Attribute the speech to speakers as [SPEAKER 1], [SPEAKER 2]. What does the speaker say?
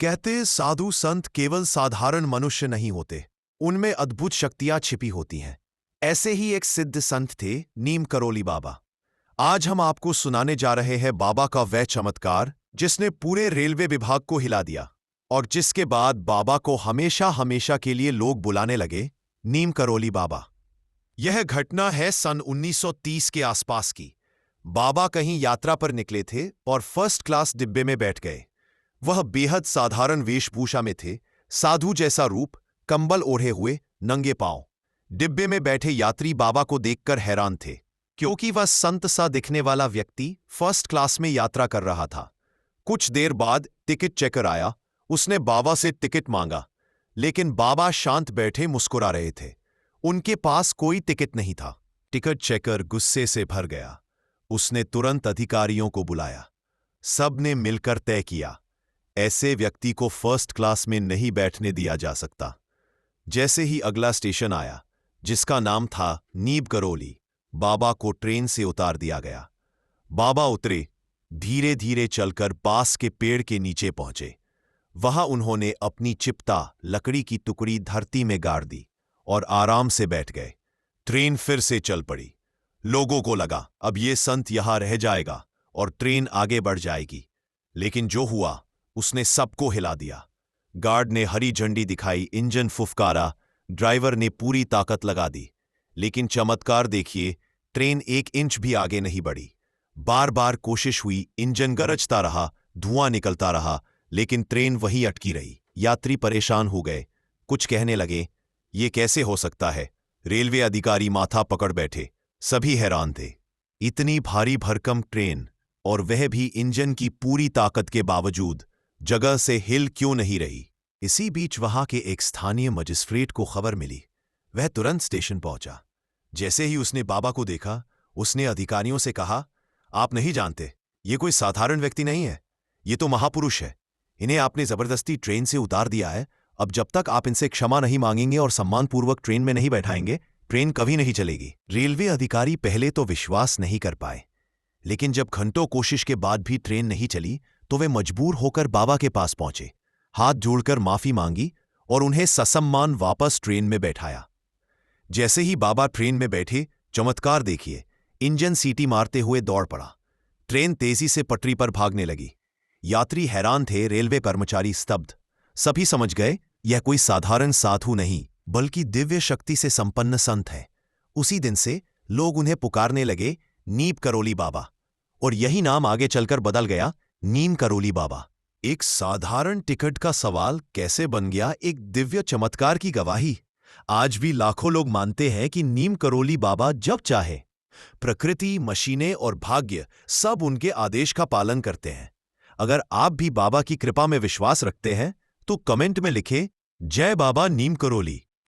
[SPEAKER 1] कहते साधु संत केवल साधारण मनुष्य नहीं होते, उनमें अद्भुत शक्तियां छिपी होती हैं। ऐसे ही एक सिद्ध संत थे नीम करोली बाबा। आज हम आपको सुनाने जा रहे हैं बाबा का वह चमत्कार जिसने पूरे रेलवे विभाग को हिला दिया और जिसके बाद बाबा को हमेशा हमेशा के लिए लोग बुलाने लगे नीम करोली बाबा। यह घटना है सन 1930 के आसपास की। बाबा कहीं यात्रा पर निकले थे और फर्स्ट क्लास डिब्बे में बैठ गए। वह बेहद साधारण वेशभूषा में थे, साधु जैसा रूप, कंबल ओढ़े हुए, नंगे पांव। डिब्बे में बैठे यात्री बाबा को देखकर हैरान थे, क्योंकि वह संत सा दिखने वाला व्यक्ति फर्स्ट क्लास में यात्रा कर रहा था। कुछ देर बाद टिकट चेकर आया। उसने बाबा से टिकट मांगा, लेकिन बाबा शांत बैठे मुस्कुरा रहे थे। उनके पास कोई टिकट नहीं था। टिकट चेकर गुस्से से भर गया। उसने तुरंत अधिकारियों को बुलाया। सबने मिलकर तय किया, ऐसे व्यक्ति को फर्स्ट क्लास में नहीं बैठने दिया जा सकता। जैसे ही अगला स्टेशन आया, जिसका नाम था नीम करोली, बाबा को ट्रेन से उतार दिया गया। बाबा उतरे, धीरे धीरे चलकर पास के पेड़ के नीचे पहुंचे। वहां उन्होंने अपनी चिपटा लकड़ी की टुकड़ी धरती में गाड़ दी और आराम से बैठ गए। ट्रेन फिर से चल पड़ी। लोगों को लगा अब ये संत यहां रह जाएगा और ट्रेन आगे बढ़ जाएगी, लेकिन जो हुआ उसने सबको हिला दिया। गार्ड ने हरी झंडी दिखाई, इंजन फुफकारा, ड्राइवर ने पूरी ताकत लगा दी, लेकिन चमत्कार देखिए, ट्रेन 1 इंच भी आगे नहीं बढ़ी। बार बार कोशिश हुई, इंजन गरजता रहा, धुआं निकलता रहा, लेकिन ट्रेन वहीं अटकी रही। यात्री परेशान हो गए। कुछ कहने लगे, ये कैसे हो सकता है। रेलवे अधिकारी माथा पकड़ बैठे। सभी हैरान थे। इतनी भारी भरकम ट्रेन, और वह भी इंजन की पूरी ताकत के बावजूद, जगह से हिल क्यों नहीं रही। इसी बीच वहां के एक स्थानीय मजिस्ट्रेट को खबर मिली। वह तुरंत स्टेशन पहुंचा। जैसे ही उसने बाबा को देखा, उसने अधिकारियों से कहा, आप नहीं जानते, ये कोई साधारण व्यक्ति नहीं है, ये तो महापुरुष है। इन्हें आपने जबरदस्ती ट्रेन से उतार दिया है। अब जब तक आप इनसे क्षमा नहीं मांगेंगे और सम्मानपूर्वक ट्रेन में नहीं बैठाएंगे, ट्रेन कभी नहीं चलेगी। रेलवे अधिकारी पहले तो विश्वास नहीं कर पाए, लेकिन जब घंटों कोशिश के बाद भी ट्रेन नहीं चली, तो वे मजबूर होकर बाबा के पास पहुंचे, हाथ जोड़कर माफी मांगी और उन्हें ससम्मान वापस ट्रेन में बैठाया। जैसे ही बाबा ट्रेन में बैठे, चमत्कार देखिए, इंजन सीटी मारते हुए दौड़ पड़ा। ट्रेन तेजी से पटरी पर भागने लगी। यात्री हैरान थे, रेलवे कर्मचारी स्तब्ध। सभी समझ गए, यह कोई साधारण साधु नहीं, बल्कि दिव्य शक्ति से संपन्न संत है। उसी दिन से लोग उन्हें पुकारने लगे नीम करोली बाबा, और यही नाम आगे चलकर बदल गया नीम करोली बाबा। एक साधारण टिकट का सवाल कैसे बन गया एक दिव्य चमत्कार की गवाही। आज भी लाखों लोग मानते हैं कि नीम करोली बाबा जब चाहे, प्रकृति, मशीनें और भाग्य सब उनके आदेश का पालन करते हैं। अगर आप भी बाबा की कृपा में विश्वास रखते हैं, तो कमेंट में लिखें, जय बाबा नीम करोली।